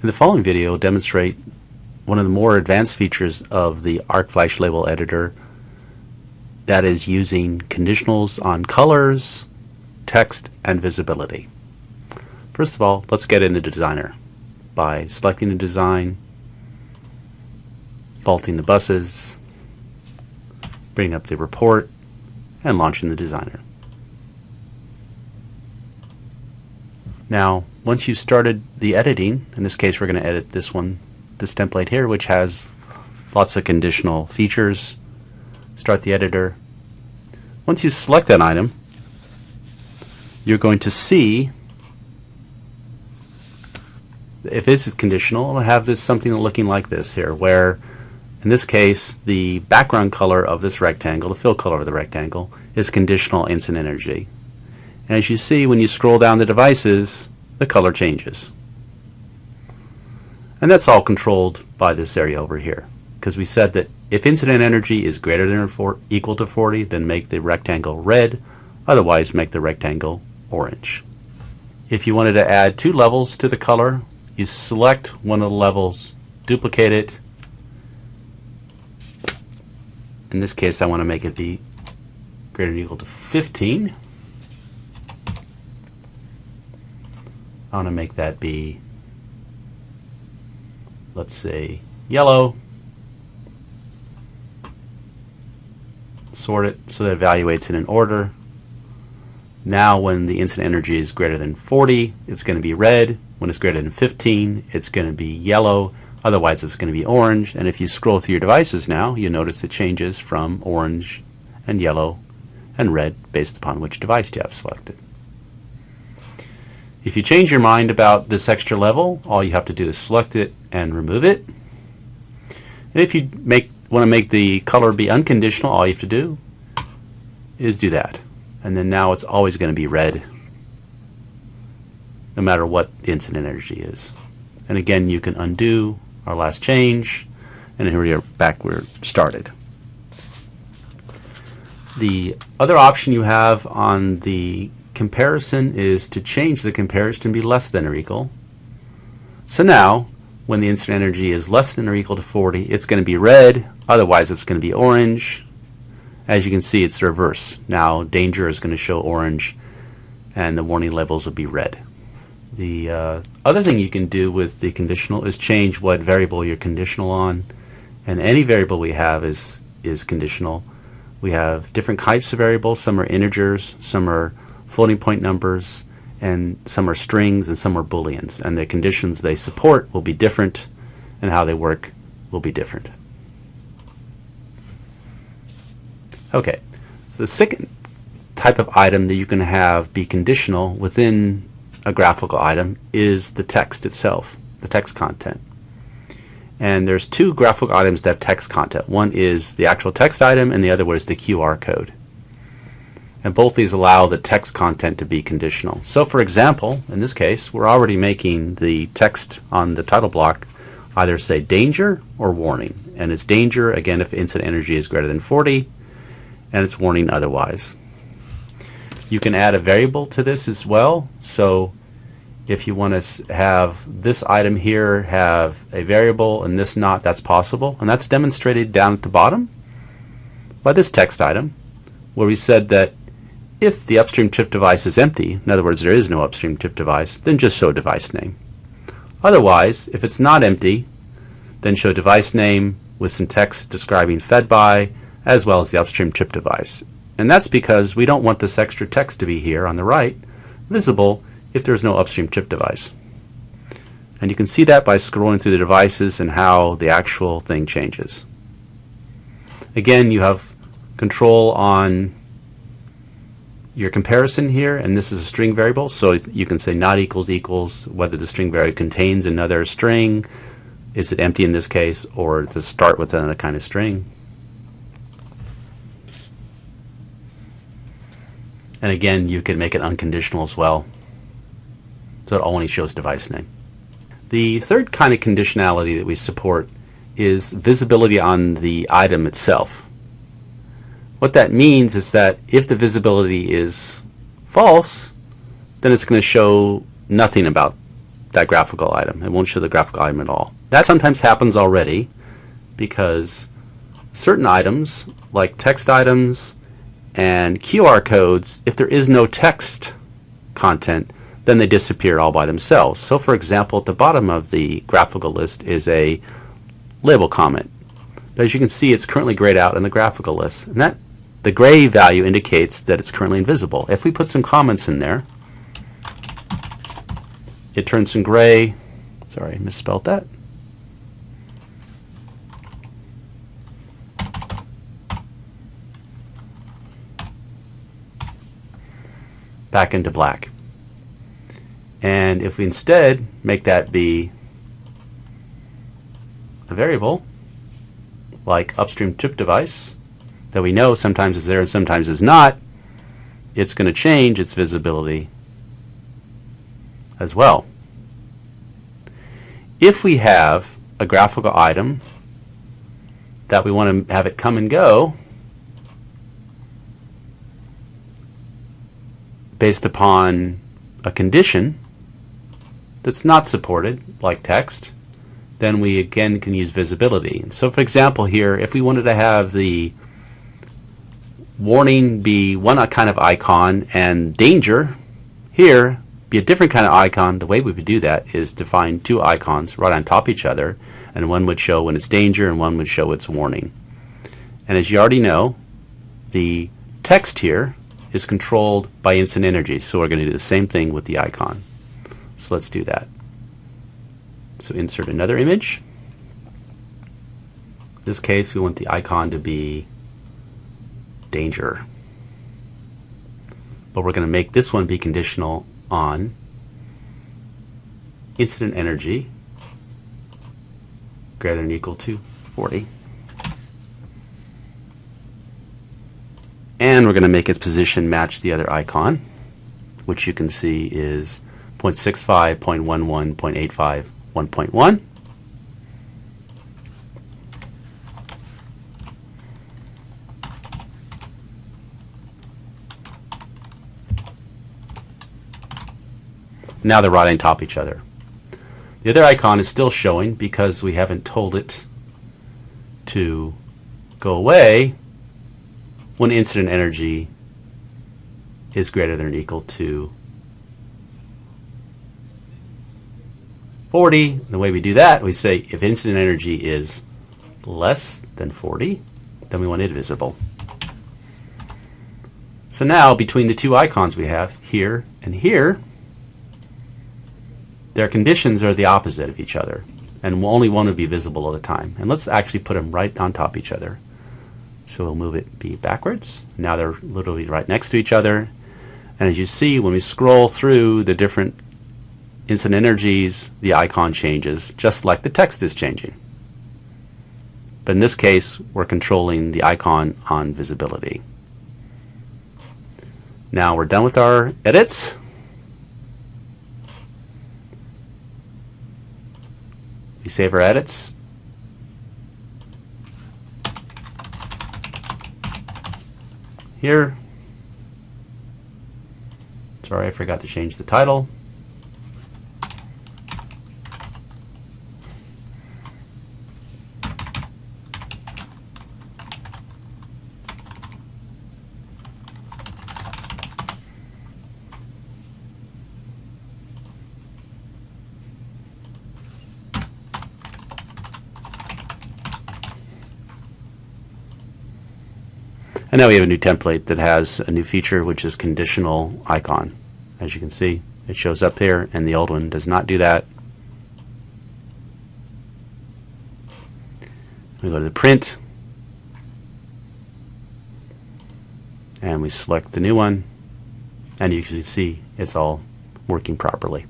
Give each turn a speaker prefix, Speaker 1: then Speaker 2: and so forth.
Speaker 1: In the following video, I'll demonstrate one of the more advanced features of the ArcFlash label editor, that is using conditionals on colors, text, and visibility. First of all, let's get into Designer by selecting the design, faulting the buses, bringing up the report, and launching the Designer. Now, once you've started the editing, in this case we're going to edit this template here, which has lots of conditional features. Start the editor. Once you select an item, you're going to see, if this is conditional, it'll have something looking like this here, where in this case the background color of this rectangle, the fill color of the rectangle, is conditional instant energy. And as you see, when you scroll down the devices, the color changes. And that's all controlled by this area over here, because we said that if incident energy is greater than or equal to 40, then make the rectangle red, otherwise make the rectangle orange. If you wanted to add 2 levels to the color, you select one of the levels, duplicate it. In this case I want to make it be greater than or equal to 15. I want to make that be, let's say, yellow. Sort it so that it evaluates it in order. Now when the incident energy is greater than 40, it's going to be red. When it's greater than 15, it's going to be yellow. Otherwise it's going to be orange. And if you scroll through your devices now, you notice it changes from orange and yellow and red based upon which device you have selected. If you change your mind about this extra level, all you have to do is select it and remove it. And if you want to make the color be unconditional, all you have to do is do that. And then now it's always going to be red, no matter what the incident energy is. And again, you can undo our last change, and here we are back where it started. The other option you have on the comparison is to change the comparison to be less than or equal. So now, when the incident energy is less than or equal to 40, it's going to be red, otherwise it's going to be orange. As you can see, it's the reverse. Now danger is going to show orange and the warning labels will be red. The other thing you can do with the conditional is change what variable you're conditional on, and any variable we have is conditional. We have different types of variables. Some are integers, some are floating point numbers, and some are strings, and some are booleans, and the conditions they support will be different and how they work will be different. Okay, so the second type of item that you can have be conditional within a graphical item is the text itself, the text content. And there's 2 graphical items that have text content. One is the actual text item and the other one is the QR code. And both these allow the text content to be conditional. So for example, in this case, we're already making the text on the title block either say danger or warning. And it's danger, again, if incident energy is greater than 40, and it's warning otherwise. You can add a variable to this as well. So if you want to have this item here have a variable and this not, that's possible. And that's demonstrated down at the bottom by this text item, where we said that if the upstream chip device is empty, in other words there is no upstream chip device, then just show device name. Otherwise, if it's not empty, then show device name with some text describing fed by, as well as the upstream chip device. And that's because we don't want this extra text to be here on the right visible if there's no upstream chip device. And you can see that by scrolling through the devices and how the actual thing changes. Again, you have control on your comparison here, and this is a string variable, so you can say not equals equals, whether the string variable contains another string, is it empty in this case, or to start with another kind of string. And again, you can make it unconditional as well, so it only shows device name. The third kind of conditionality that we support is visibility on the item itself. What that means is that if the visibility is false, then it's going to show nothing about that graphical item. It won't show the graphical item at all. That sometimes happens already because certain items, like text items and QR codes, if there is no text content, then they disappear all by themselves. So for example, at the bottom of the graphical list is a label comment. But as you can see, it's currently grayed out in the graphical list. And that the gray value indicates that it's currently invisible. If we put some comments in there, it turns some gray. Sorry, I misspelled that. Back into black. And if we instead make that be a variable, like upstream chip device, that we know sometimes is there and sometimes is not, it's going to change its visibility as well. If we have a graphical item that we want to have it come and go based upon a condition that's not supported, like text, then we again can use visibility. So for example here, if we wanted to have the warning be one kind of icon and danger here be a different kind of icon, the way we would do that is define two icons right on top of each other, and one would show when it's danger and one would show it's warning. And as you already know, the text here is controlled by instant energy, so we're going to do the same thing with the icon. So let's do that. So insert another image. In this case, we want the icon to be danger. But we're going to make this one be conditional on incident energy greater than or equal to 40. And we're going to make its position match the other icon, which you can see is 0.65, 0.11, 0.85, 1.1. Now they're right on top of each other. The other icon is still showing because we haven't told it to go away when incident energy is greater than or equal to 40. The way we do that, we say if incident energy is less than 40, then we want it visible. So now between the two icons we have here and here, their conditions are the opposite of each other, and only one would be visible at a time. And let's actually put them right on top of each other. So we'll move it be backwards. Now they're literally right next to each other. And as you see, when we scroll through the different instant energies, the icon changes, just like the text is changing. But in this case, we're controlling the icon on visibility. Now we're done with our edits. We save our edits. Here. Sorry, I forgot to change the title. And now we have a new template that has a new feature, which is conditional icon. As you can see, it shows up here, and the old one does not do that. We go to the print, and we select the new one, and you can see it's all working properly.